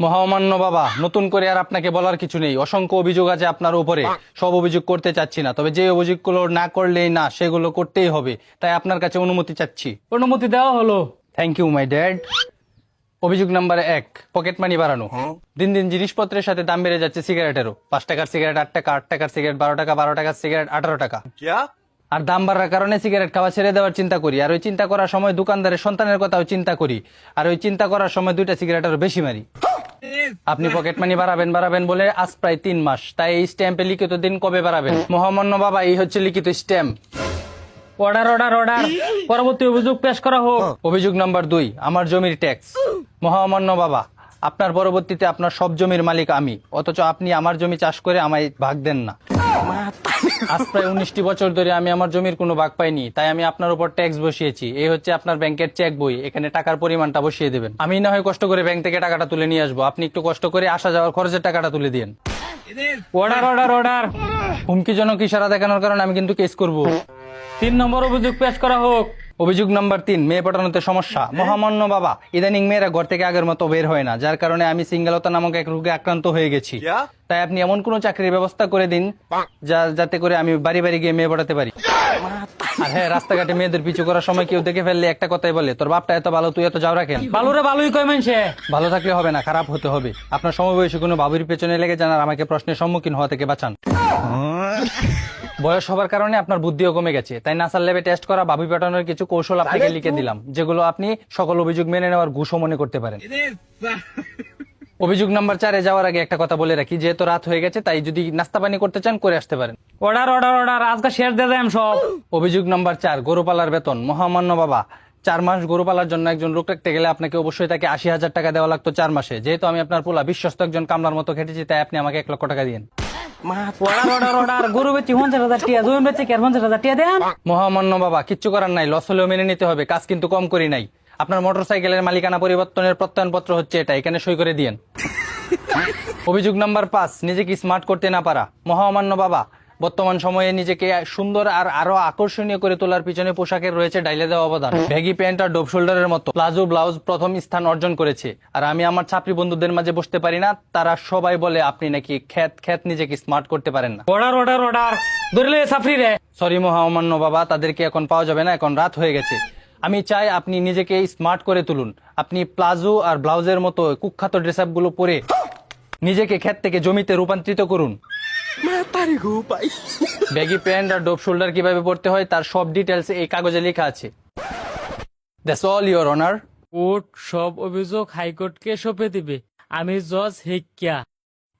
মহামান্য বাবা, নতুন করে আর আপনাকে বলার কিছু নেই। অসংখ্য অভিযোগ আছে আপনার উপরে, সব অভিযোগ করতে চাচ্ছি না, তবে যে অভিযোগগুলো না করলেই না সেগুলো করতেই হবে, তাই আপনার কাছে অনুমতি চাচ্ছি। অনুমতি দেওয়া হলো। Thank you my dad. অভিযোগ নাম্বার 1, পকেট মানি বাড়ানো। দিন দিন জিনিসপত্রের সাথে দাম বেড়ে যাচ্ছে সিগারেটেরও। 5 টাকার সিগারেট 8 টাকা, 8 টাকার সিগারেট 12 টাকা, 12 টাকার সিগারেট 18 টাকা। আর দাম বাড়ার কারণে সিগারেট খাওয়া ছেড়ে দেওয়ার চিন্তা করি, আর ওই চিন্তা করার সময় দোকানদারের সন্তানের কথাও চিন্তা করি, আর ওই চিন্তা করার সময় 2টা সিগারেট আরো বেশি মারি। আপনি পকেট মানি বাড়াবেন বলে আজ প্রায় 3 মাস, তাই এই স্ট্যাম্পে লিখিত দিন কবে বাড়াবেন? মহামান্য বাবা, এই হচ্ছে লিখিত স্ট্যাম্প। অর্ডার অর্ডার অর্ডার, পরবর্তী অভিযোগ পেশ করা হোক। অভিযোগ নাম্বার 2, আমার জমির ট্যাক্স। মহামান্য বাবা, আপনার পরবর্তীতে আপনার সব জমির মালিক আমি, অথচ আপনি আমার জমি চাষ করে আমায় ভাগ দেন না। আজ প্রায় 19টি বছর ধরে আমি আমার জমির কোনো ভাগ পাইনি, তাই আমি আপনার উপর ট্যাক্স বসিয়েছি। এই হচ্ছে আপনার ব্যাংকের চেক বই, এখানে টাকার পরিমাণটা বসিয়ে দেবেন। আমি না হয় কষ্ট করে ব্যাংক থেকে টাকাটা তুলে নিয়ে আসবো, আপনি একটু কষ্ট করে আসা যাওয়ার খরচের টাকাটা তুলে দিন। অর্ডার অর্ডার অর্ডার, হুমকিজনক ইশারা দেখানোর কারণে আমি কিন্তু কেস করব। 3 নম্বর অভিযোগ পেশ করা হোক। অভিযোগ নাম্বার 3, মেয়ে পটানোতে সমস্যা। মহামান্য বাবা, ইদানিং মেয়েরা ঘর থেকে আগের মতো বের হয় না, যার কারণে আমি সিঙ্গেলতা নামক এক রোগে আক্রান্ত হয়ে গেছি। তাই আপনি এমন কোন চাকরির ব্যবস্থা করে দিন যাতে করে আমি বাড়ি বাড়ি গিয়ে মেয়ে পটাতে পারি। আর হ্যাঁ, রাস্তাঘাটে মেয়েদের পিছু করার সময় কেউ দেখে ফেললে একটা কথাই বলে, তোর বাপটা এত ভালো, তুই এত যাও রাখেন। ভালোরে ভালোই কয় মানছে। ভালো থাকলে হবে না, খারাপ হতে হবে। আপনার সমবয়সী কোনো বাবুর পেছনে লেগে যান আর আমাকে প্রশ্নের সম্মুখীন হওয়া থেকে বাঁচান। বয়স হবার কারণে আপনার বুদ্ধিও কমে গেছে, তাই নাসার ল্যাবে টেস্ট করা ভাবি পাঠানোর কিছু কৌশল আপনাকে লিখে দিলাম, যেগুলো আপনি সকল অভিযোগ মেনে নেওয়ার ঘুষও মনে করতে পারেন। অভিযোগ নাম্বার 4 এ যাওয়ার আগে একটা কথা বলে রাখি, যেহেতু রাত হয়ে গেছে, তাই যদি নাস্তা পানি করতে চান করে আসতে পারেন। অর্ডার অর্ডার অর্ডার, আজকে শেষ দিয়ে যাই সব। অভিযোগ নাম্বার 4, গরু পালার বেতন। মহামান্য বাবা, 4 মাস গরু পালার জন্য একজন লোক রাখতে গেলে আপনাকে অবশ্যই তাকে 80,000 টাকা দেওয়া লাগতো 4 মাসে। যেহেতু আমি আপনার পোলা বিশ্বস্ত একজন কামলার মতো খেটেছি, তাই আপনি আমাকে 1 লক্ষ টাকা দিন। অর্ডার অর্ডার অর্ডার, গরু বেচি 50,000 টাকা, জমি বেচি 50,000 টাকা দেন। মহামান্য বাবা, কিচ্ছু করার নাই, লস হলেও মেনে নিতে হবে, কাজ কিন্তু কম করি নাই। আপনার মোটরসাইকেলের মালিকানা পরিবর্তনের প্রত্যয়নপত্র হচ্ছে এটা, এখানে সই করে দিয়েন। অভিযোগ নাম্বার 5, নিজেকে স্মার্ট করতে না পারা। মহামান্য বাবা, বর্তমান সময়ে নিজেকে সুন্দর আর আরো আকর্ষণীয় করে তোলার পিছনে পোশাকের রয়েছে ডাইলে দেওয়া অবদান। ব্যাগি প্যান্ট আর ডোপ শোল্ডারের মতো প্লাজো ব্লাউজ প্রথম স্থান অর্জন করেছে, আর আমি আমার ছাত্রী বন্ধুদের মাঝে বসতে পারি না, তারা সবাই বলে আপনি নাকি খ্যাত নিজেকে স্মার্ট করতে পারেন না। অর্ডার অর্ডার অর্ডার, ধরলে সাফরি রে। সরি মহামান্য বাবা, তাদেরকে এখন পাওয়া যাবে না, এখন রাত হয়ে গেছে। আমি চাই আপনি নিজেকে স্মার্ট করে তুলুন। আপনি প্লাজো আর ব্লাউজের মতো কুখ্যাত ড্রেস আপ গুলো পরে নিজেকে ক্ষেত থেকে জমিতে রূপান্তরিত করুন। ব্যাগি প্যান্ট আর ডোপ শোল্ডার কিভাবে পড়তে হয় তার সব ডিটেলস এই কাগজে লেখা আছে। That's all your honour. Court সব অভিযোগ হাইকোর্টকে সঁপে দিবে। আমি জজ হেক্কিয়া,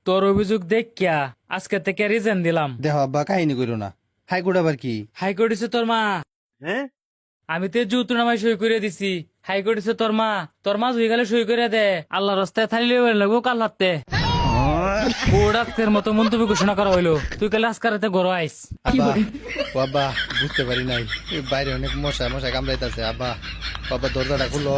তোর অভিযোগ দেখিয়া আজকে থেকে রিজেন দিলাম। দেখো আব্বা, কাহিনী করো না। হাইকোর্ট আবার কি? হাইকোর্ট হচ্ছে তোর মা। আমি তো জুতু নামায় সই করে দিছি। হাইকোর্ট হচ্ছে তোর মা হয়ে গেলে সই করে দে। আল্লাহ রাস্তায় থালিলে লাগবো কাল হাতে। কোর্ট আজকের মতো মন্তব্য ঘোষণা করা হইলো, তুই কালে আজকারাতে গড় আইস। আব্বা, ও আব্বা, বুঝতে পারি নাই, এই বাইরে অনেক মশা কামড়াইতেছে। আব্বা, বাবা দরজাটা খুলো।